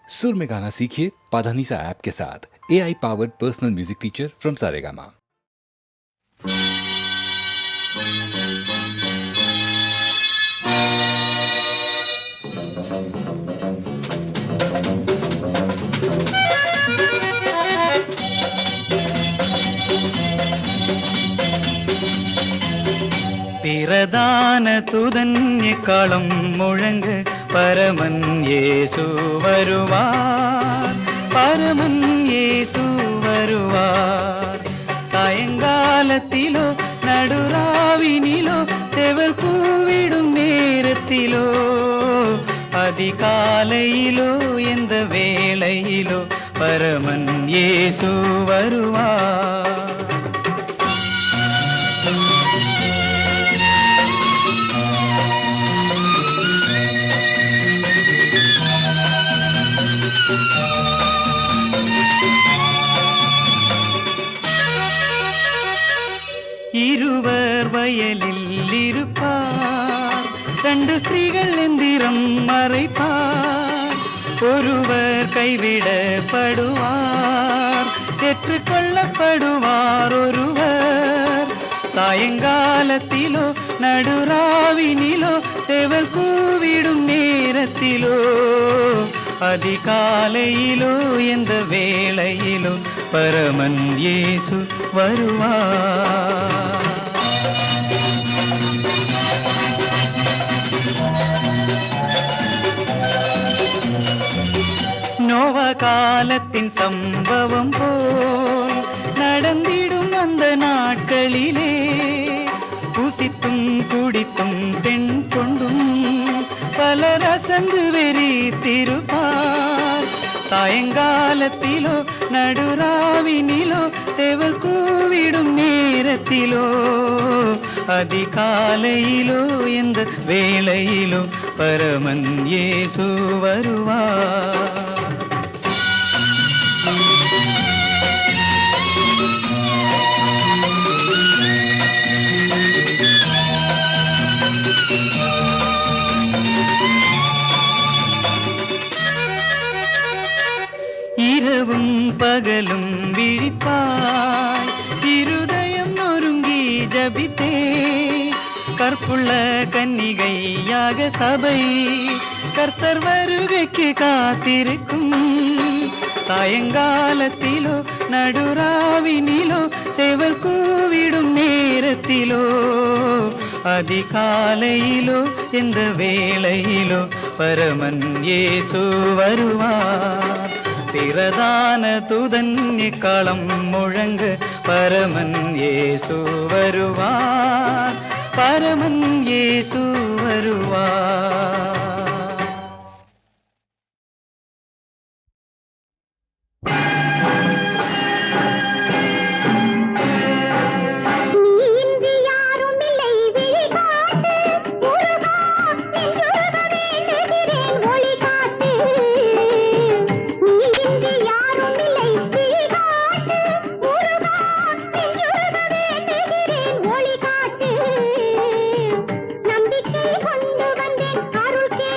सुर में गाना सीखिए पाधानीसा ऐप के साथ। AI powered personal music teacher from Saregama. பிரதான துதன்யக்காலம் முழங்கு பரமன் இயேசு வருவார், பரமன் இயேசு வருவார். சாயங்காலத்திலோ நடுராவினிலோ செவர் கூவிடும் நேரத்திலோ அதிகாலையிலோ எந்த வேளையிலோ பரமன் இயேசு வருவார். இருவர் வயலில் இருப்பார், ரெண்டு ஸ்திரீகள் எந்திரம் மறைப்பார். ஒருவர் கைவிடப்படுவார், ஏற்றுக்கொள்ளப்படுவார் ஒருவர். சாயங்காலத்திலோ நடுராவினிலோ செவர் கூவிடும் நேரத்திலோ அதிகாலையிலோ எந்த வேளையிலோ பரமன் இயேசு வருவார். நோவா காலத்தின் சம்பவம் போல் நடந்திடும் அந்த நாட்களிலே புசித்தும் குடித்தும் பெண் கொண்டும் பலர் அசந்து வெறித்திருப்பார். சாயங்காலத்திலோ நடுராவினிலோ செவர் கூவிடும் நேரத்திலோ அதிகாலையிலோ எந்த வேளையிலோ பரமன் இயேசு வருவார். இரவும் பகலும் விழிப்பாய், இருதயம் நொறுங்கி ஜபித்தே கற்புள்ள கன்னிகையாக சபை கர்த்தர் வருகைக்கு காத்திருக்கும். சாயங்காலத்திலோ நடுராவினிலோ செவர் கூவிடும் நேரத்திலோ அதிகாலையிலோ எந்த வேளையிலோ பரமன் இயேசு வருவார். பிரதான துதன்யக்காலம் முழங்கு பரமன் இயேசு வருவார், பரமன் இயேசு வருவார். கொண்டு வந்தேன் அருள் கே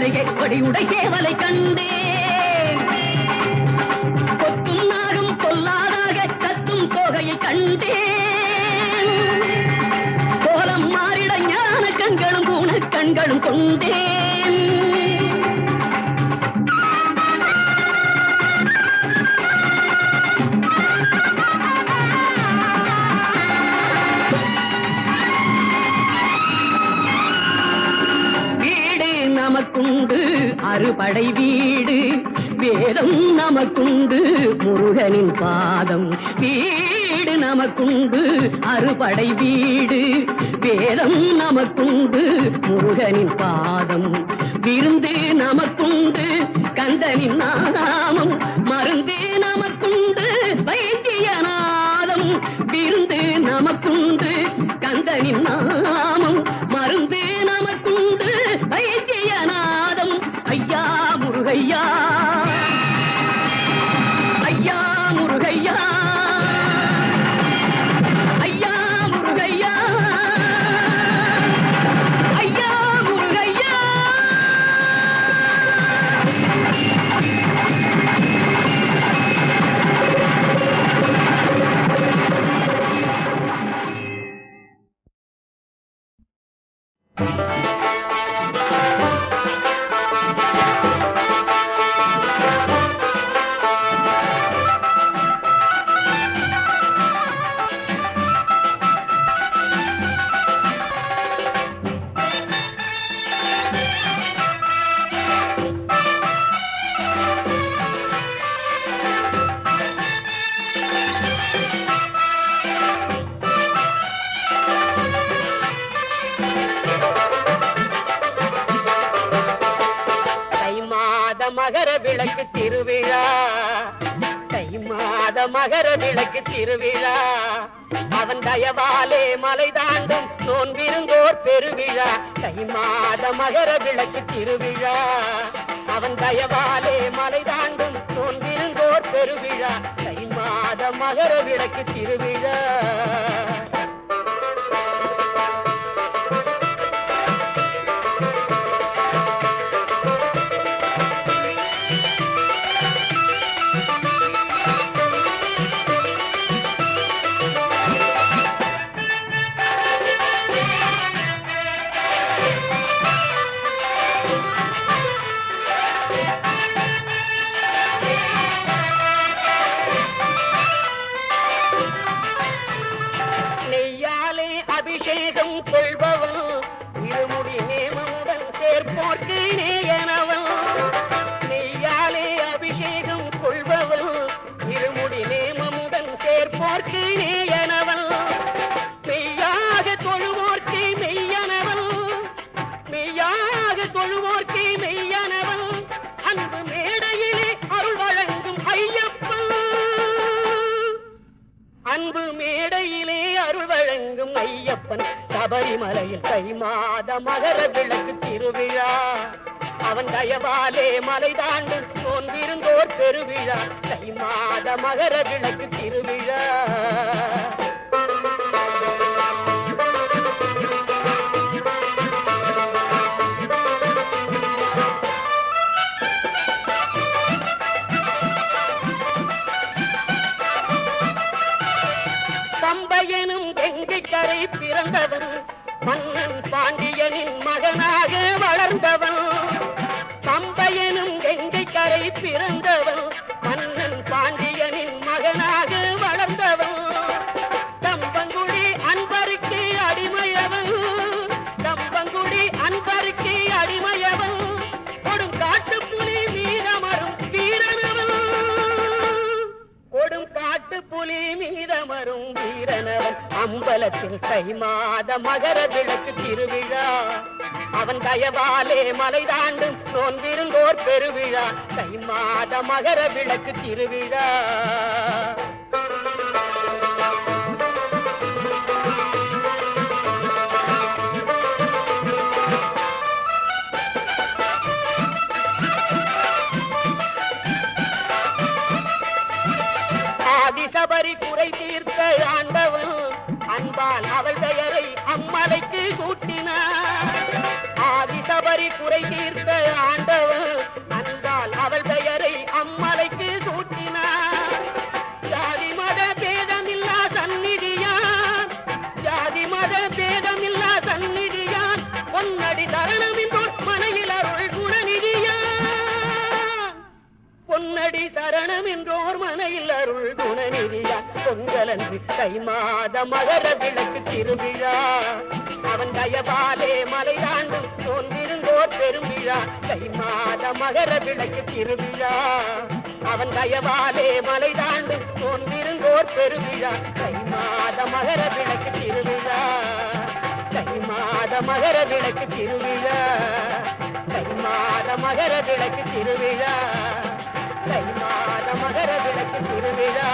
அருகே கொடியுடை சேவலை கண்டேன். கொத்தும் நாகம் கொல்லாதாக கத்தும் தொகையை கண்டேன். கோலம் மாறிட ஞான கண்களும் பூன கண்களும் கொண்டேன். நமக்குண்டு அறுபடை வீடு வேதம் நமக்குண்டு முருகனின் பாதம். வீடு நமக்குண்டு அறுபடை வீடு வேதம் நமக்குண்டு முருகனின் பாதம். விருந்து நமக்குண்டு கந்தனின் நாமம் மருந்து நமக்குண்டு வைத்தியநாதம். விருந்து நமக்குண்டு கந்தனின் நாமம் மருந்து நமக்குண்டு வைத்தியநாதம். ஐயா முருகையா ஐயா முருகையா ஐயா முருகையா ஐயா முருகையா. மகர விளக்கு திருவிழா தை மாத மகர விளக்கு திருவிழா. அவன் தயவாலே மலை தாண்டும் நோன்பிருந்தோர் பெருவிழா. தை மாத மகர விளக்கு திருவிழா. அவன் தயவாலே மலை தாண்டும் நோன்பிருந்தோர் பெருவிழா. தை மாத மகர விளக்கு திருவிழா. அபிஷேகம் கொள்பவன் இருமுடி நேமமுடன் சேர்ப்போர்க்கு நேயனவன். நெய்யாலே அபிஷேகம் கொள்பவன் இருமுடி நேமமுடன் சேர்ப்போர்க்கு நேயனவன். மெய்யாக தொழுவோர்க்கு மெய்யனவன். மெய்யாக தொழுவோர்க்கு மெய்யனவன். அன்பு மேடையிலே அருள் வழங்கும் ஐயப்பன். அன்பு மேடையிலே அருள் வழங்கும் ஐயப்பன். சபரிமலையில் தை மாத மகர விளக்கு திருவிழா. அவன் தயவாலே மலை தாண்டும் நோன்பிருந்தோர் பெருவிழா. தை மாத மகர விளக்கு திருவிழா. பம்பையனும் கங்கை கரை பிறந்தவன் மன்னன் பாண்டியனின் மகனாக வளர்ந்தவன். பம்பையனும் கங்கை கரை பிறந்தவன் மன்னன் பாண்டியனின் மகனாக வளர்ந்தவன். தம்பங்குடி அன்பருக்கு அடிமையவன். தம்பங்குடி அன்பருக்கு அடிமையவன். கொடும் காட்டுப்புலி மீதமரும் வீரனவன். கொடும் காட்டுப்புலி மீதமரும் வீரனவன். அம்பலத்தில் தை மாத மகர விளக்கு திருவிழா. அவன் தயவாலே மலை தாண்டும் நோன்பிருந்தோர் பெருவிழா. தை மாத மகர விளக்கு திருவிழா. ஆதிசபரி குறை தீர்த்த ஆண்டவன் அன்பால் அவள் பெயரை அம்மலைக்கு சூட்டினார். ஆதிசபரி சபரி குறை தீர்த்த ஆண்டவன் அன்பால் அவள் பெயரை அம்மலைக்கு சூட்டினார். ஜாதி மத பேதமில்லா சந்நிதியான், ஜாதி மத பேதமில்லா சந்நிதியான், பொன்னடி தரணமின்றோர் மனையில் அருள் குணநிதியான், பொன்னடி சரணம் என்றோர் மனையில் அருள் குணநிதியான். பொங்கலன்று தை மாத மகர விளக்கு திருவிழா, அவன் தயவாலே மலை தாண்டும் தோன்றிருந்தோர் பெருமிழா. தை மாத மகர விளக்கு திருவிழா, அவன் தயவாலே மலை தாண்டும் தோன்றிருந்தோர் பெருமிழா. தை மாத மகர விளக்கு திருவிழா, தை மாத மகர விளக்கு திருவிழா, தை மாத மகர விளக்கு திருவிழா, தை மாத மகர விளக்கு திருவிழா.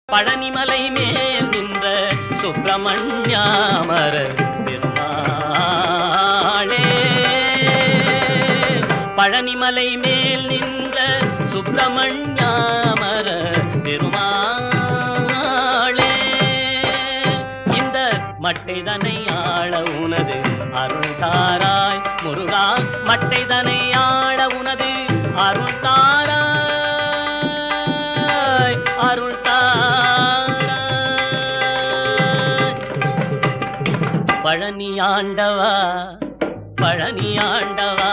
பழனிமலை மேல் நின்ற சுப்பிரமணியாமர பெருமாளே, பழனிமலை மேல் நின்ற சுப்பிரமணியாமர பெருமாளே, இந்த மட்டைதனை ஆள உனது அருள் தாராய் முருகா, மட்டைதனை ஆள உனது அருள் தாராய், அருள் தாராய். பழனி ஆண்டவா பழனி ஆண்டவா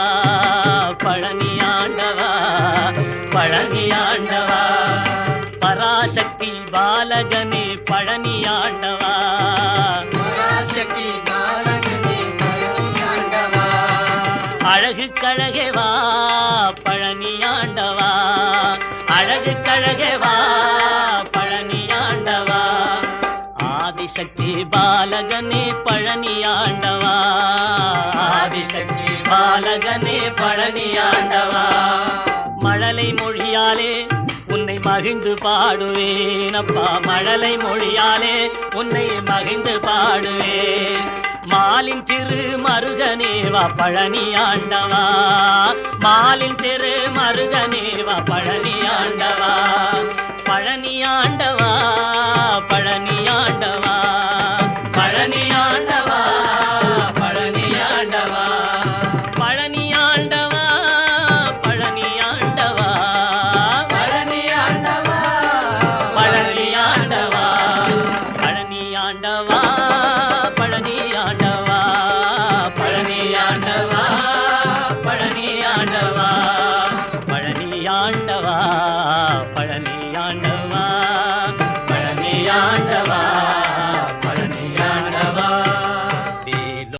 பழனி ஆண்டவா பழனி ஆண்டவா பராசக்தி பாலகனே பழனி ஆண்டவா பராசக்தி பாலகனே பழனி ஆண்டவா அழகு கழகே வா பழனி ஆண்டவா அழகு கழகே வா பழனி ஆண்டவா ஆதிசக்தி பாலகனே பழனி ஆண்டவா ஆதிசக்தி பாலகனே பழனி ஆண்டவா மழலை மொழியாலே உன்னை மகிழ்ந்து பாடுவேன் அப்பா மழலை மொழியாலே உன்னை மகிழ்ந்து பாடுவேன் மாலின் திரு மருகனேவா பழனி ஆண்டவா மாலின் திரு மருகனேவா பழனி ஆண்டவா பழனி ஆண்டவா பழனி ஆண்டவா பழனி ஆண்டவா பழனி ஆண்டவா பழனி ஆண்டவா பழனி ஆண்டவா பழனி ஆண்டவா பழனி ஆண்டவா பழனி ஆண்டவா பழனி ஆண்டவா பழனி ஆண்டவா பழனி ஆண்டவா பழனி ஆண்டவா பழனி ஆண்டவா பழனி ஆண்டவா